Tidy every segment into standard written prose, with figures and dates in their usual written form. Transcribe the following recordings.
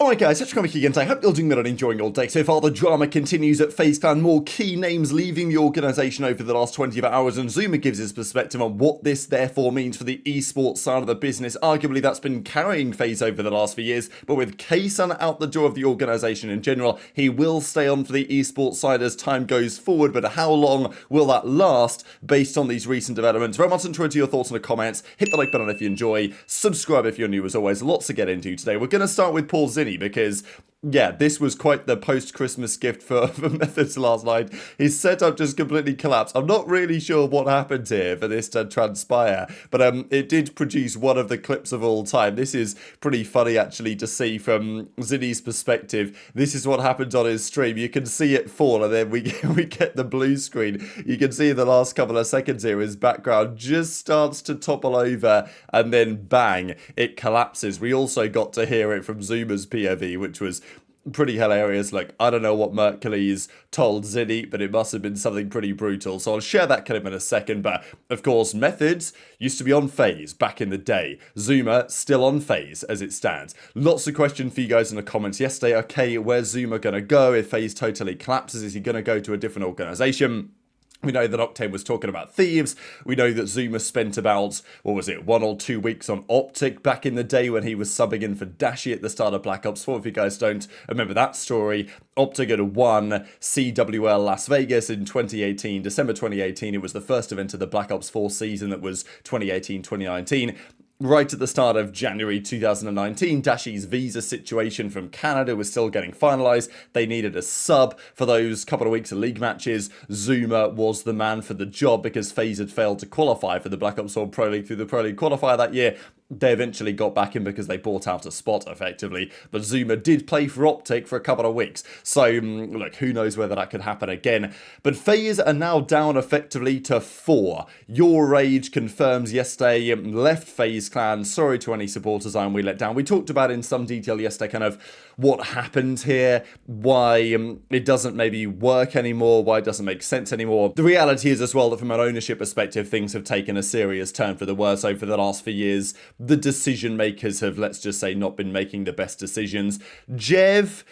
Alright guys, Scrappy again. I hope you're doing well and enjoying your day so far. The drama continues at FaZe Clan. More key names leaving the organisation over the last 24 hours, and ZooMaa gives his perspective on what this therefore means for the esports side of the business. Arguably that's been carrying FaZe over the last few years, but with Kaysan out the door of the organisation in general, he will stay on for the esports side as time goes forward, but how long will that last based on these recent developments? Very much enjoyed your thoughts in the comments. Hit the like button if you enjoy, subscribe if you're new as always. Lots to get into today. We're going to start with Paul Zinni because, yeah, this was quite the post-Christmas gift for Methods last night. His setup just completely collapsed. I'm not really sure what happened here for this to transpire, but it did produce one of the clips of all time. This is pretty funny, actually, to see from Zinni's perspective. This is what happened on his stream. You can see it fall, and then we get the blue screen. You can see in the last couple of seconds here, his background just starts to topple over, and then bang, it collapses. We also got to hear it from ZooMaa's POV, which was pretty hilarious. Like, I don't know what Mercules told Zinni, but it must have been something pretty brutal. So I'll share that clip in a second. But of course, Methods used to be on FaZe back in the day. ZooMaa still on FaZe as it stands. Lots of questions for you guys in the comments yesterday. Okay, where's ZooMaa gonna go if FaZe totally collapses? Is he gonna go to a different organization? We know that Octane was talking about Thieves. We know that ZooMaa spent about, 1 or 2 weeks on OpTic back in the day when he was subbing in for Dashy at the start of Black Ops 4. If you guys don't remember that story, OpTic had won CWL Las Vegas in 2018, December 2018. It was the first event of the Black Ops 4 season that was 2018-2019. Right at the start of January 2019, Dashy's visa situation from Canada was still getting finalised. They needed a sub for those couple of weeks of league matches. ZooMaa was the man for the job because FaZe had failed to qualify for the Black Ops 4 Pro League through the Pro League qualifier that year. They eventually got back in because they bought out a spot, effectively. But ZooMaa did play for OpTic for a couple of weeks. So, look, who knows whether that could happen again. But FaZe are now down effectively to 4. Your Rage confirms yesterday left FaZe Clan. Sorry to any supporters we let down. We talked about in some detail yesterday kind of what happened here, why it doesn't maybe work anymore, why it doesn't make sense anymore. The reality is as well that from an ownership perspective, things have taken a serious turn for the worse over the last few years. The decision makers have, let's just say, not been making the best decisions. Jev,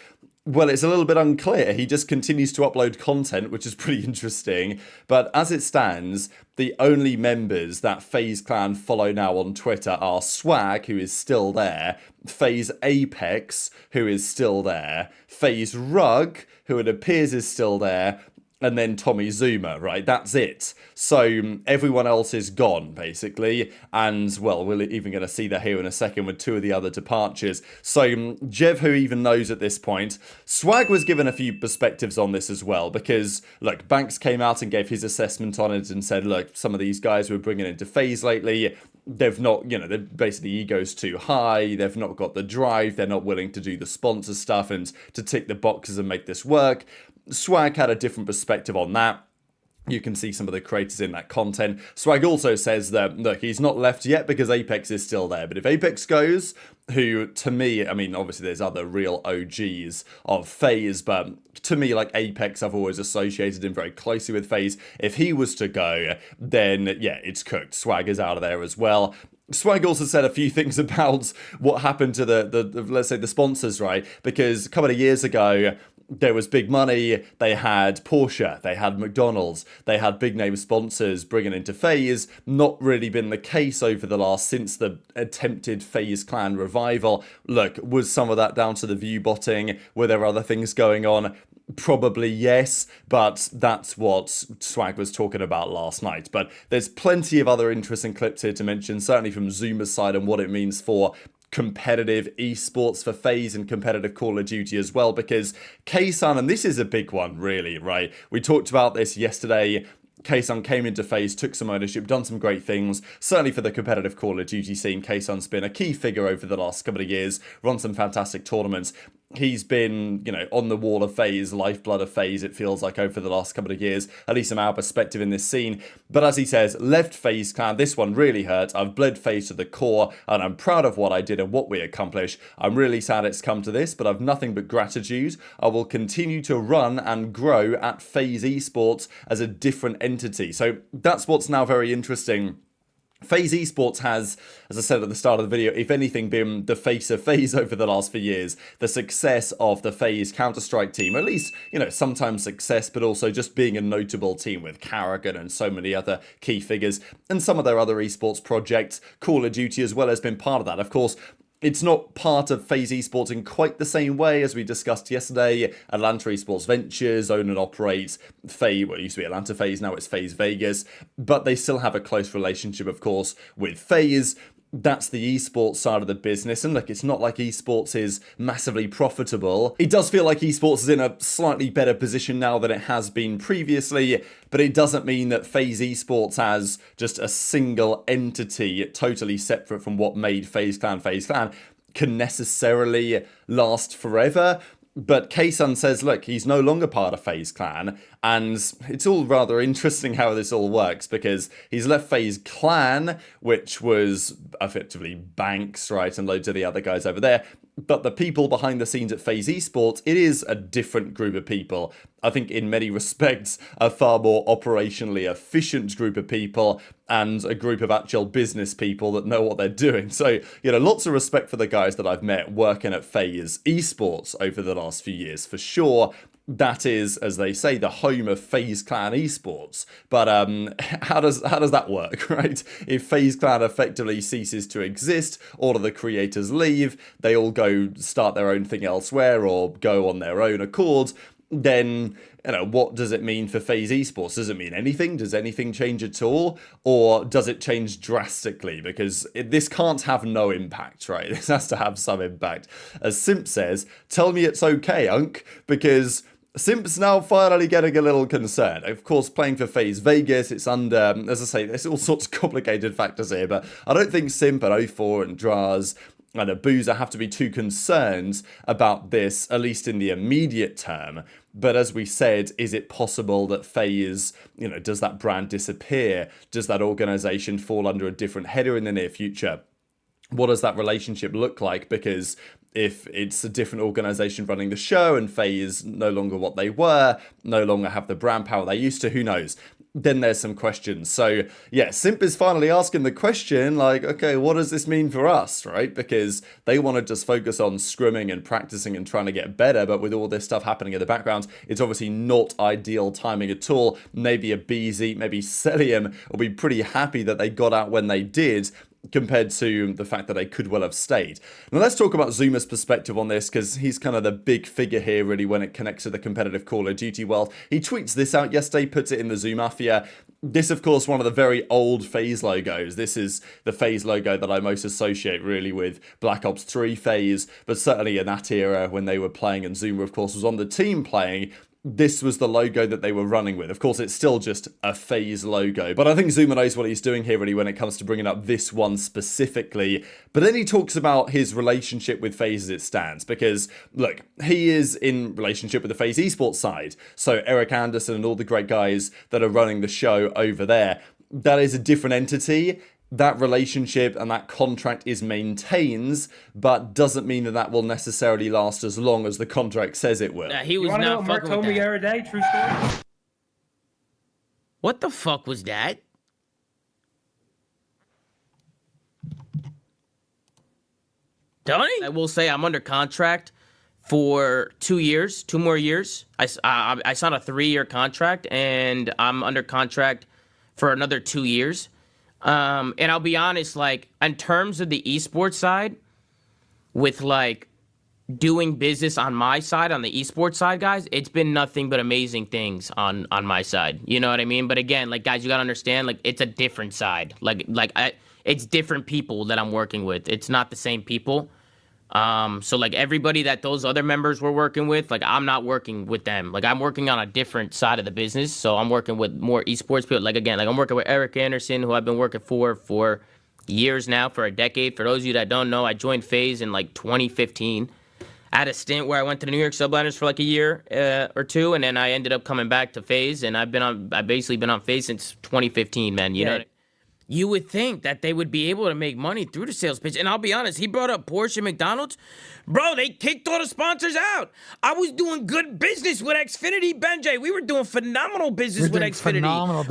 well, it's a little bit unclear. He just continues to upload content, which is pretty interesting. But as it stands, the only members that FaZe Clan follow now on Twitter are Swag, who is still there, FaZe Apex, who is still there, FaZe Rug, who it appears is still there, and then Tommy ZooMaa, right? That's it. So everyone else is gone, basically. And, well, we're even going to see that here in a second with 2 of the other departures. So Jev, who even knows at this point, Swag was given a few perspectives on this as well. Because, look, Banks came out and gave his assessment on it and said, look, some of these guys we're bringing into FaZe lately, they've not, they're basically ego's too high. They've not got the drive. They're not willing to do the sponsor stuff and to tick the boxes and make this work. Swag had a different perspective on that. You can see some of the creators in that content. Swag also says that, look, he's not left yet because Apex is still there. But if Apex goes, who, to me, I mean, obviously there's other real OGs of FaZe, but to me, like Apex, I've always associated him very closely with FaZe. If he was to go, then, yeah, it's cooked. Swag is out of there as well. Swag also said a few things about what happened to the let's say, the sponsors, right? Because a couple of years ago, there was big money, they had Porsche, they had McDonald's, they had big name sponsors bringing into FaZe. Not really been the case over the last, since the attempted FaZe Clan revival. Look, was some of that down to the view botting? Were there other things going on? Probably yes, but that's what Swag was talking about last night. But there's plenty of other interesting clips here to mention, certainly from ZooMaa's side and what it means for competitive esports for FaZe and competitive Call of Duty as well, because Kaysan, and this is a big one really, right? We talked about this yesterday. Kaysan came into FaZe, took some ownership, done some great things. Certainly for the competitive Call of Duty scene, Kaysan's been a key figure over the last couple of years, run some fantastic tournaments. He's been, on the wall of FaZe, lifeblood of FaZe, it feels like, over the last couple of years, at least from our perspective in this scene. But as he says, left FaZe Clan, this one really hurt. I've bled FaZe to the core, and I'm proud of what I did and what we accomplished. I'm really sad it's come to this, but I've nothing but gratitude. I will continue to run and grow at FaZe Esports as a different entity. So that's what's now very interesting FaZe Esports has, as I said at the start of the video, if anything, been the face of FaZe over the last few years. The success of the FaZe Counter-Strike team, at least, you know, sometimes success, but also just being a notable team with Karrigan and so many other key figures, and some of their other esports projects. Call of Duty as well has been part of that. Of course, it's not part of FaZe Esports in quite the same way as we discussed yesterday. Atlanta Esports Ventures own and operate FaZe, well, it used to be Atlanta FaZe, now it's FaZe Vegas, but they still have a close relationship, of course, with FaZe. That's the esports side of the business, and look, it's not like esports is massively profitable. It does feel like esports is in a slightly better position now than it has been previously, but it doesn't mean that FaZe Esports as just a single entity, totally separate from what made FaZe Clan, can necessarily last forever. But Kaysan says, look, he's no longer part of FaZe Clan, and it's all rather interesting how this all works, because he's left FaZe Clan, which was effectively Banks, right, and loads of the other guys over there. But the people behind the scenes at FaZe Esports, it is a different group of people. I think in many respects, a far more operationally efficient group of people, and a group of actual business people that know what they're doing. So, you know, lots of respect for the guys that I've met working at FaZe Esports over the last few years, for sure. That is, as they say, the home of FaZe Clan Esports. But how does that work, right? If FaZe Clan effectively ceases to exist, all of the creators leave, they all go start their own thing elsewhere or go on their own accord, then, you know, what does it mean for FaZe Esports? Does it mean anything? Does anything change at all? Or does it change drastically? Because this can't have no impact, right? This has to have some impact. As Simp says, tell me it's okay, Unk, because Simp's now finally getting a little concerned. Of course, playing for FaZe Vegas, it's under, as I say, there's all sorts of complicated factors here, but I don't think Simp and O4 and Drazah and Abuzah have to be too concerned about this, at least in the immediate term. But as we said, is it possible that FaZe, you know, does that brand disappear? Does that organization fall under a different header in the near future? What does that relationship look like? Because if it's a different organization running the show and FaZe no longer what they were, no longer have the brand power they used to, who knows? Then there's some questions. So yeah, Simp is finally asking the question, like, okay, what does this mean for us, right? Because they want to just focus on scrimming and practicing and trying to get better, but with all this stuff happening in the background, it's obviously not ideal timing at all. Maybe aBeZy, maybe Celium will be pretty happy that they got out when they did, compared to the fact that they could well have stayed. Now let's talk about ZooMaa's perspective on this, because he's kind of the big figure here really when it connects to the competitive Call of Duty world. He tweets this out yesterday, puts it in the ZooMafia. This, of course, one of the very old FaZe logos. This is the FaZe logo that I most associate really with Black Ops 3 FaZe, but certainly in that era when they were playing and ZooMaa, of course, was on the team playing. This was the logo that they were running with. Of course, it's still just a FaZe logo, but I think ZooMaa knows what he's doing here really when it comes to bringing up this one specifically. But then he talks about his relationship with FaZe as it stands, because look, he is in relationship with the FaZe Esports side. So Eric Anderson and all the great guys that are running the show over there, that is a different entity. That relationship and that contract is maintained, but doesn't mean that that will necessarily last as long as the contract says it will. He was not fucking with that. Merc told me the other day, true story. What the fuck was that? Tony? I will say I'm under contract for 2 years, 2 more years. I signed a 3-year contract, and I'm under contract for another 2 years. And I'll be honest, like, in terms of the esports side, with, like, doing business on my side, on the esports side, guys, it's been nothing but amazing things on my side. You know what I mean? But again, like, guys, you gotta understand, like, it's a different side. It's different people that I'm working with. It's not the same people. So, like, everybody that those other members were working with, like, I'm not working with them. Like, I'm working on a different side of the business, so I'm working with more esports people. Like, again, like, I'm working with Eric Anderson, who I've been working for years now, for a decade. For those of you that don't know, I joined FaZe in, like, 2015. I had a stint where I went to the New York Subliners for, like, a year or two, and then I ended up coming back to FaZe, and I've basically been on FaZe since 2015, man. You know what I mean? You would think that they would be able to make money through the sales pitch. And I'll be honest, he brought up Porsche and McDonald's. Bro, they kicked all the sponsors out. I was doing good business with Xfinity, Benjay. We were doing phenomenal business with Xfinity.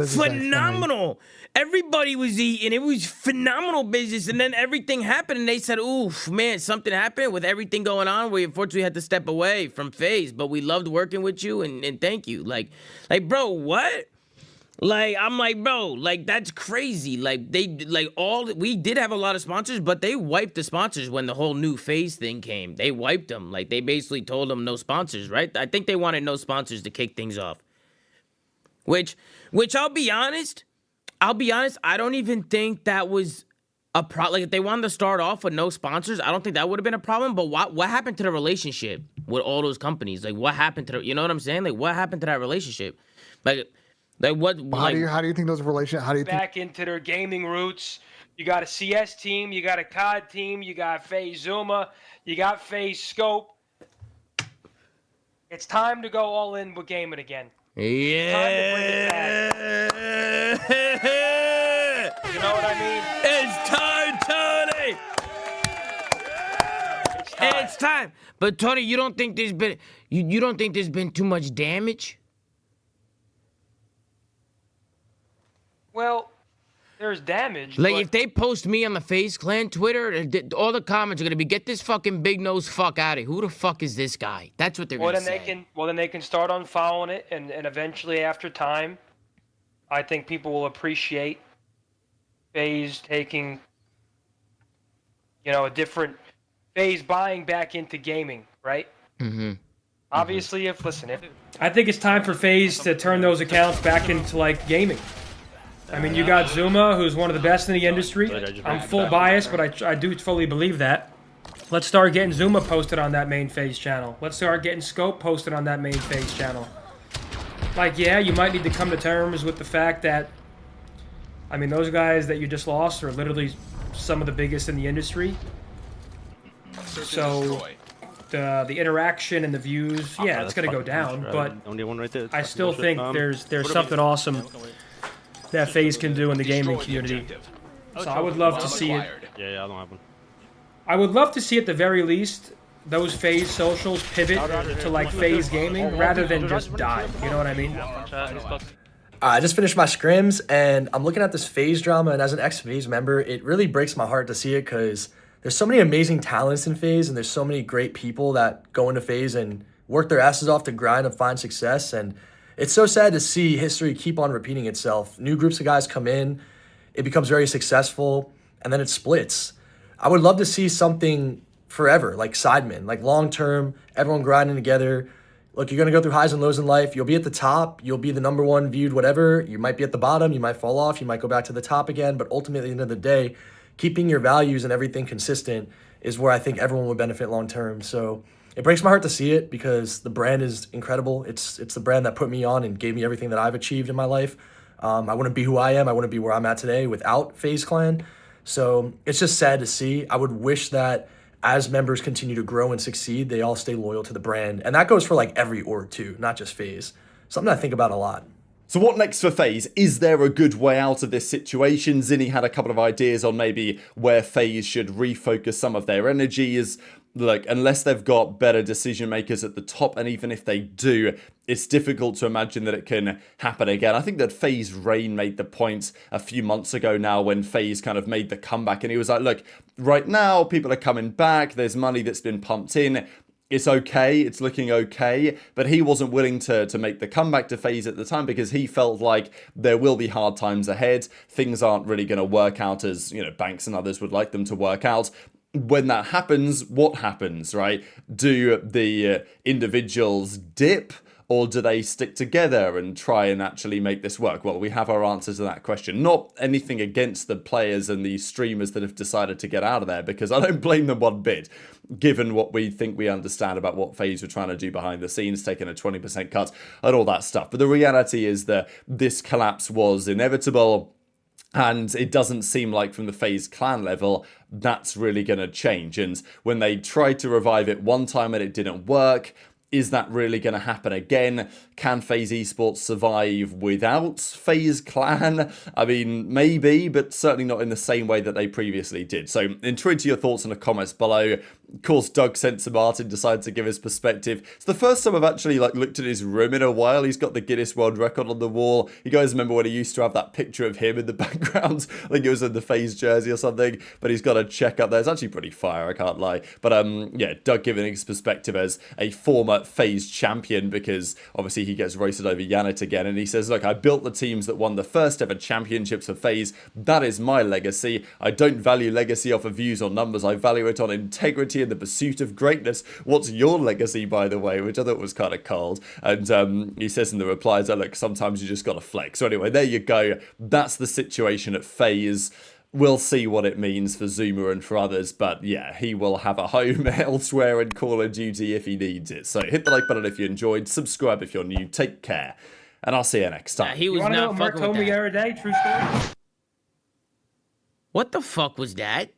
Phenomenal. everybody was eating. It was phenomenal business. And then everything happened and they said, oof, man, something happened with everything going on. We unfortunately had to step away from FaZe, but we loved working with you and thank you. Like, bro, what? Like, I'm like, bro, like, that's crazy. Like, we did have a lot of sponsors, but they wiped the sponsors when the whole new FaZe thing came. They wiped them. Like, they basically told them no sponsors, right? I think they wanted no sponsors to kick things off. Which I'll be honest, I don't even think that was a problem. Like, if they wanted to start off with no sponsors, I don't think that would have been a problem. But what happened to the relationship with all those companies? Like, what happened to you know what I'm saying? Like, what happened to that relationship? Like what? How do you think those relationships? How do you think Back into their gaming roots. You got a CS team, you got a COD team, you got FaZe ZooMaa, you got FaZe Scope. It's time to go all in with gaming again. Yeah. You know what I mean? It's time, Tony. It's time. But Tony, you don't think there's been you don't think there's been too much damage? Well, there's damage. Like, but if they post me on the FaZe Clan Twitter, all the comments are gonna be, "Get this fucking big nose fuck out of here. Who the fuck is this guy?" That's what they're gonna say. then they can start unfollowing it, and eventually after time, I think people will appreciate FaZe taking, a different FaZe buying back into gaming, right? Mm-hmm. Obviously, if I think it's time for FaZe to turn those accounts back into like gaming. I mean, you got ZooMaa, who's one of the best in the industry. I'm full bias, but I do fully believe that. Let's start getting ZooMaa posted on that main FaZe channel. Let's start getting Scope posted on that main FaZe channel. Like, yeah, you might need to come to terms with the fact that, I mean, those guys that you just lost are literally some of the biggest in the industry. So the interaction and the views, yeah, it's going to go down, but I still think there's something awesome that FaZe can do in the gaming community. So I would love to see it. Yeah, I don't have one. I would love to see at the very least those FaZe socials pivot to like FaZe gaming rather than just die. You know what I mean? I just finished my scrims and I'm looking at this FaZe drama, and as an ex-FaZe member, it really breaks my heart to see it because there's so many amazing talents in FaZe and there's so many great people that go into FaZe and work their asses off to grind and find success, and it's so sad to see history keep on repeating itself. New groups of guys come in, it becomes very successful, and then it splits. I would love to see something forever, like Sidemen, like long-term, everyone grinding together. Look, you're going to go through highs and lows in life. You'll be at the top. You'll be the #1 viewed whatever. You might be at the bottom. You might fall off. You might go back to the top again. But ultimately, at the end of the day, keeping your values and everything consistent is where I think everyone would benefit long-term. So it breaks my heart to see it because the brand is incredible. It's the brand that put me on and gave me everything that I've achieved in my life. I wouldn't be who I am. I wouldn't be where I'm at today without FaZe Clan. So it's just sad to see. I would wish that as members continue to grow and succeed, they all stay loyal to the brand. And that goes for like every org too, not just FaZe. Something I think about a lot. So what next for FaZe? Is there a good way out of this situation? Zinni had a couple of ideas on maybe where FaZe should refocus some of their energies. Look, unless they've got better decision makers at the top, and even if they do, it's difficult to imagine that it can happen again. I think that FaZe Rain made the point a few months ago now when FaZe kind of made the comeback, and he was like, look, right now people are coming back, there's money that's been pumped in, it's okay, it's looking okay, but he wasn't willing to make the comeback to FaZe at the time because he felt like there will be hard times ahead, things aren't really going to work out as, Banks and others would like them to work out. When that happens, what happens, right? Do the individuals dip, or do they stick together and try and actually make this work? Well, we have our answers to that question. Not anything against the players and the streamers that have decided to get out of there, because I don't blame them one bit, given what we think we understand about what FaZe were trying to do behind the scenes, taking a 20% cut and all that stuff. But the reality is that this collapse was inevitable. And it doesn't seem like from the FaZe clan level, that's really going to change. And when they tried to revive it one time and it didn't work, is that really going to happen again? Can FaZe Esports survive without FaZe Clan? I mean, maybe, but certainly not in the same way that they previously did. So intrigued to your thoughts in the comments below. Of course, Doug Sensor Martin decided to give his perspective. It's the first time I've actually looked at his room in a while. He's got the Guinness World Record on the wall. You guys remember when he used to have that picture of him in the background? I think it was in the FaZe jersey or something. But he's got a check up there. It's actually pretty fire, I can't lie. But yeah, Doug giving his perspective as a former FaZe champion, because obviously he gets roasted over Yanit again. And he says, look, I built the teams that won the first ever championships for FaZe. That is my legacy. I don't value legacy off of views or numbers. I value it on integrity in the pursuit of greatness. What's your legacy, by the way? Which I thought was kind of cold. And he says in the replies that, look, sometimes you just got to flex. So anyway, there you go. That's the situation at FaZe. We'll see what it means for ZooMaa and for others, but yeah, he will have a home elsewhere in Call of Duty if he needs it. So hit the like button if you enjoyed, subscribe if you're new, take care, and I'll see you next time. He was not fucking with that. Told me the other day, true story. What the fuck was that?